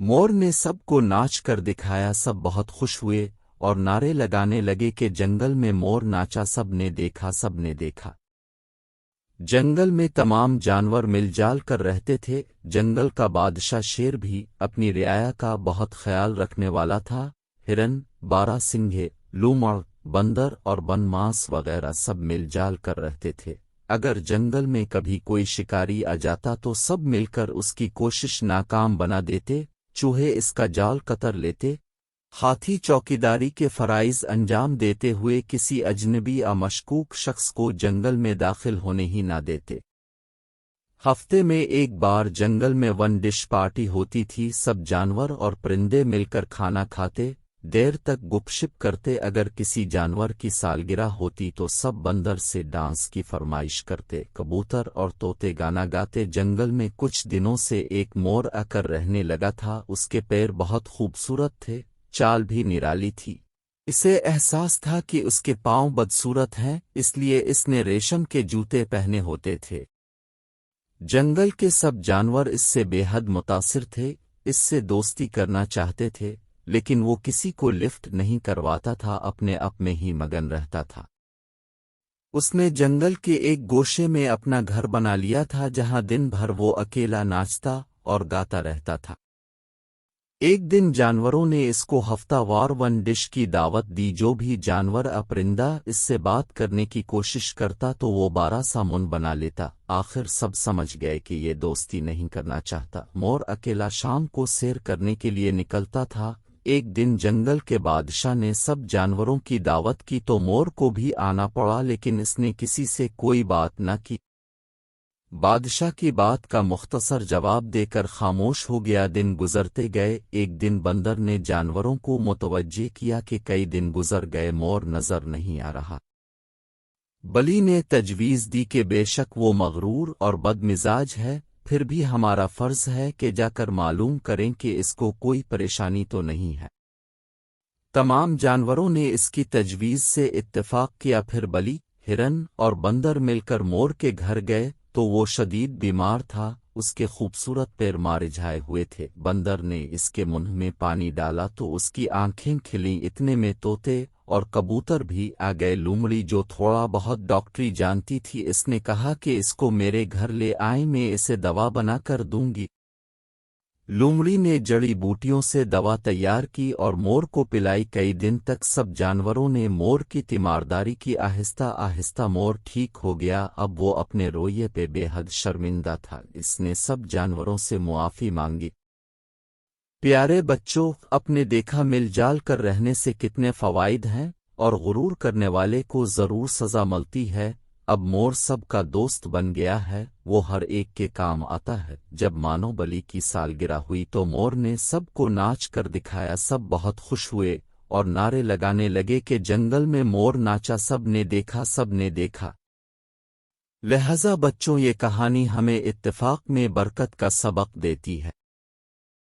مور نے سب کو ناچ کر دکھایا، سب بہت خوش ہوئے اور نعرے لگانے لگے کہ جنگل میں مور ناچا، سب نے دیکھا، سب نے دیکھا۔ جنگل میں تمام جانور مل جال کر رہتے تھے۔ جنگل کا بادشاہ شیر بھی اپنی رعایا کا بہت خیال رکھنے والا تھا۔ ہرن، بارہ سنگھے، لومڑ، بندر اور بن ماس وغیرہ سب مل جال کر رہتے تھے۔ اگر جنگل میں کبھی کوئی شکاری آ جاتا تو سب مل کر اس کی کوشش ناکام بنا دیتے۔ چوہے اس کا جال قطر لیتے۔ ہاتھی چوکیداری کے فرائض انجام دیتے ہوئے کسی اجنبی یا مشکوک شخص کو جنگل میں داخل ہونے ہی نہ دیتے۔ ہفتے میں ایک بار جنگل میں ون ڈش پارٹی ہوتی تھی۔ سب جانور اور پرندے مل کر کھانا کھاتے، دیر تک گپ شپ کرتے۔ اگر کسی جانور کی سالگرہ ہوتی تو سب بندر سے ڈانس کی فرمائش کرتے۔ کبوتر اور طوطے گانا گاتے۔ جنگل میں کچھ دنوں سے ایک مور آ کر رہنے لگا تھا۔ اس کے پیر بہت خوبصورت تھے، چال بھی نرالی تھی۔ اسے احساس تھا کہ اس کے پاؤں بدصورت ہیں، اس لیے اس نے ریشم کے جوتے پہنے ہوتے تھے۔ جنگل کے سب جانور اس سے بے حد متاثر تھے، اس سے دوستی کرنا چاہتے تھے، لیکن وہ کسی کو لفٹ نہیں کرواتا تھا، اپنے آپ میں ہی مگن رہتا تھا۔ اس نے جنگل کے ایک گوشے میں اپنا گھر بنا لیا تھا جہاں دن بھر وہ اکیلا ناچتا اور گاتا رہتا تھا۔ ایک دن جانوروں نے اس کو ہفتہ وار ون ڈش کی دعوت دی۔ جو بھی جانور پرندہ اس سے بات کرنے کی کوشش کرتا تو وہ 12 سا من بنا لیتا۔ آخر سب سمجھ گئے کہ یہ دوستی نہیں کرنا چاہتا۔ مور اکیلا شام کو سیر کرنے کے لیے نکلتا تھا۔ ایک دن جنگل کے بادشاہ نے سب جانوروں کی دعوت کی تو مور کو بھی آنا پڑا، لیکن اس نے کسی سے کوئی بات نہ کی۔ بادشاہ کی بات کا مختصر جواب دے کر خاموش ہو گیا۔ دن گزرتے گئے۔ ایک دن بندر نے جانوروں کو متوجہ کیا کہ کئی دن گزر گئے، مور نظر نہیں آ رہا۔ بلی نے تجویز دی کہ بے شک وہ مغرور اور بد مزاج ہے، پھر بھی ہمارا فرض ہے کہ جا کر معلوم کریں کہ اس کو کوئی پریشانی تو نہیں ہے۔ تمام جانوروں نے اس کی تجویز سے اتفاق کیا۔ پھر بلی، ہرن اور بندر مل کر مور کے گھر گئے تو وہ شدید بیمار تھا، اس کے خوبصورت پیر مرجھائے ہوئے تھے۔ بندر نے اس کے منہ میں پانی ڈالا تو اس کی آنکھیں کھلیں۔ اتنے میں طوطے اور کبوتر بھی آ گئے۔ لومڑی جو تھوڑا بہت ڈاکٹری جانتی تھی، اس نے کہا کہ اس کو میرے گھر لے آئیں، میں اسے دوا بنا کر دوں گی۔ لومڑی نے جڑی بوٹیوں سے دوا تیار کی اور مور کو پلائی۔ کئی دن تک سب جانوروں نے مور کی تیمارداری کی۔ آہستہ آہستہ مور ٹھیک ہو گیا۔ اب وہ اپنے رویے پہ بے حد شرمندہ تھا۔ اس نے سب جانوروں سے معافی مانگی۔ پیارے بچوں، اپنے دیکھا مل جال کر رہنے سے کتنے فوائد ہیں، اور غرور کرنے والے کو ضرور سزا ملتی ہے۔ اب مور سب کا دوست بن گیا ہے، وہ ہر ایک کے کام آتا ہے۔ جب مانو بلی کی سالگرہ ہوئی تو مور نے سب کو ناچ کر دکھایا، سب بہت خوش ہوئے اور نعرے لگانے لگے کہ جنگل میں مور ناچا، سب نے دیکھا، سب نے دیکھا۔ لہذا بچوں، یہ کہانی ہمیں اتفاق میں برکت کا سبق دیتی ہے۔